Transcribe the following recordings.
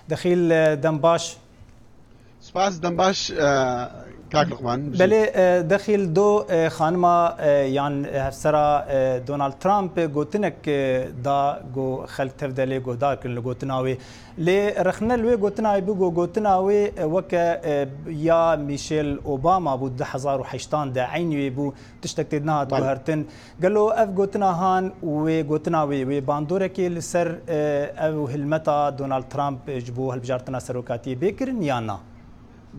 دخيل دنباش سپاس دنباش کاک لقمان بله دخیل دو خانما یان هفسرا دونالد ترامپ گوتنک دا گو خلق تفدلی گو دار کن لگوتناوی لی رخنه لوی گوتناوی بگو گوتناوی وک یا میشیل اوباما بود 2008 دا عینوی بو تشتک تدنها گوهرتن قالو اف گوتناهان و گوتناوی و باندورکی لسر او هلمتا دونالد ترامپ جبو هلبجارتنا سروکاتی بکرن یا نه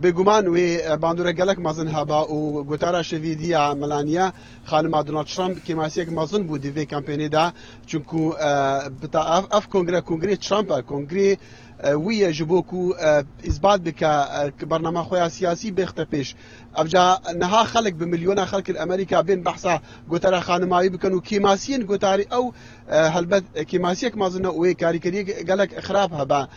بگومان و باندور گلک مازن هبا و گوتارا شویدیا ملانیا خانم دونالد ترامپ که ماسیک مازن بود دیوی کمپینی دا چونکو بتا اف کنگره ترامپ کنگره وی جبوکو اثبات بک برنامه خویا سیاسی بخت پیش افجا نها خلق بمليون خلق الامريكا بين بحثا گوتارا خانمایی بکنو کیماسین گوتاری او هلبت کیماسیک مازن و کاریکری گلک اخراب هبا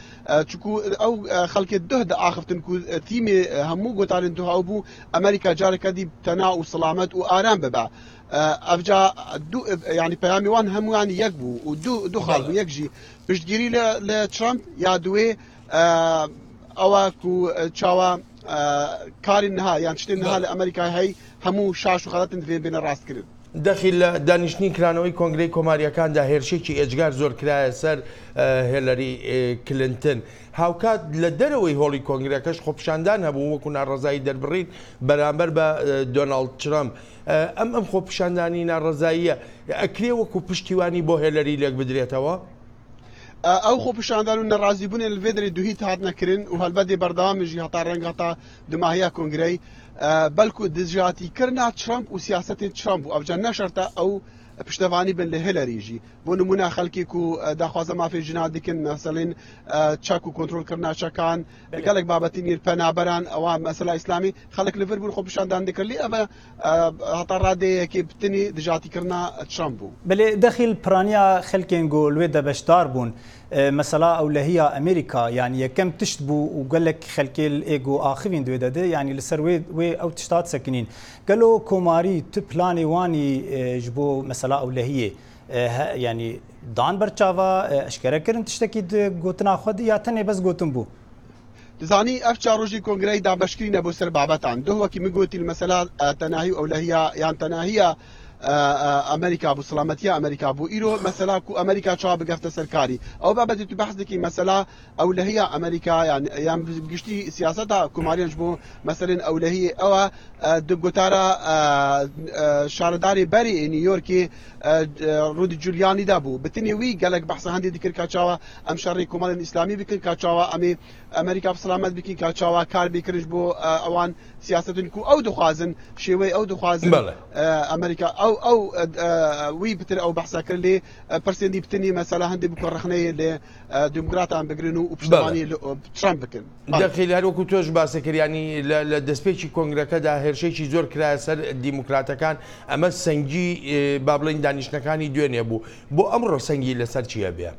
چونکو او خلق ده دا اخفتن کو تیم همو گوتارن تو ابو امريكا جارك دي تناء وسلامت وارام ببا افجا دو يعني بيامي وان هم يعني يكبو ودو خالبو يكجي بشتگیری لترامپ یا دوی او کو چاوا کاری نها یعنی شتی نها لامریکا هی همو شاش و خلاتن بین راست کرد داخل دانیشتنی کرانەوەی کۆنگرەی کۆماریەکاندا هێرشێکی ئێجگار زۆر کرایە سەر هێلەری کلنتن هاوکات لە دەرەوەی هۆڵی کۆنگرەکەش خۆپیشاندان هەبوو وەکو ناڕەزایی دەربڕین بەرامبەر بە دۆناڵد ترامپ ئەم خۆپیشاندانی ناڕەزاییە ئەکرێ وەکو پشتیوانی بۆ هێلەری لێک بدرێتەوە او خو پشاندان و ناراضی بون الفيدري دوهیت هات نکرین و هالبدی بردام جی هتا رنگ هتا دماهیا کنگری بلکو دزجاتی کرنا ترامپ و سیاست ترامپ و افجان نشرتا او پشتوانی بن لهیلاری جی بو نمونه خلکی کو داخوازه ما في جناد دکن مثلا چاکو کنترل کرنا چکان قالك بابتين البنابران او مثلا اسلامي خلك ليفربول خو پشاندان دکر لی اما هتا راده کی بتنی دجاتی کرنا ترامپ بله داخل برانيا خلكين قول ويدا بشدار بون مثلا أولهية أمريكا يعني كم تشتبو وقال لك خلكي الإيجو آخرين دويدا ده يعني لسر وي أو تشتات ساكنين قالوا كوماري تبلاني واني جبو مثلا أولهية يعني دان برشافا أشكرا كرن تشتكي قوتنا خدي يا تاني بس قوتن بو تزاني أفشار روجي كونغري دا بشكرين أبو سر بابتان ده وكي مقوتي المسألة تناهي أولهية يعني تناهية امريكا ابو سلامتيه امريكا ابو ايرو مثلا كو امريكا شعب بقفت سركاري او بعد تبحث دكي مثلا او اللي هي امريكا يعني بقشتي سياستها كوماريان جبو مثلا او اللي هي او دغوتارا شارداري بري نيويوركي رودي جولياني دابو بتني وي قالك بحث عندي ذكر كاتشاوا ام شري كومال الاسلامي بكن كاتشاوا امي امريكا بسلامت بكن كاتشاوا كار بكرج بو اوان سياستن كو او دخوازن شوي او دخوازن امريكا او وي بتر او بحثا كلي برسندي بتني مثلا هندي بكون رخني لديمقراط عم بقرنو وبشتواني ترامب بكن داخل هر وقت توش باسكر يعني لدسبيتشي كونغركا دا هرشيشي زور كرا سر الديمقراطكان اما سنجي بابلين دانشنكاني دوينيا بو امر سنجي لسر چيا بيا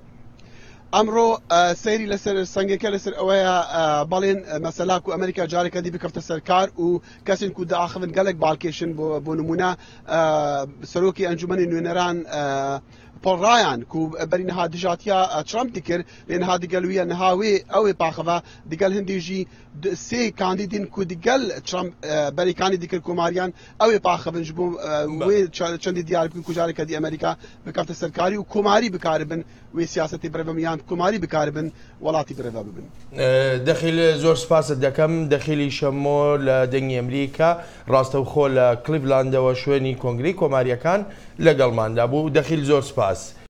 امرو سيري لسر سنگكه لسر اويا بالين مثلا كو امريكا جارك دي بكفت السركار و كاسين كو دا اخذن قالك بالكيشن بو نمونه سروكي انجمن نيران بول رايان كو برين ها دجاتيا ترامب ديكر لان هادي قالويا نهاوي او باخفا دي قال هندي جي سي كانديدين كو دي قال ترامب بري كاندي ديكر كوماريان او باخفا جبو وي تشاندي ديار كو جارك دي امريكا بكفت السركاري وكوماري بكاربن وي سياستي بريفميان كوماري بكاربن ولاتي بريفابن داخل زور سپاس دكم داخلي شمول دنيا امريكا راستو خول كليفلاند وشويني كونغري كوماريا كان لقل مان دابو داخل زور سپاس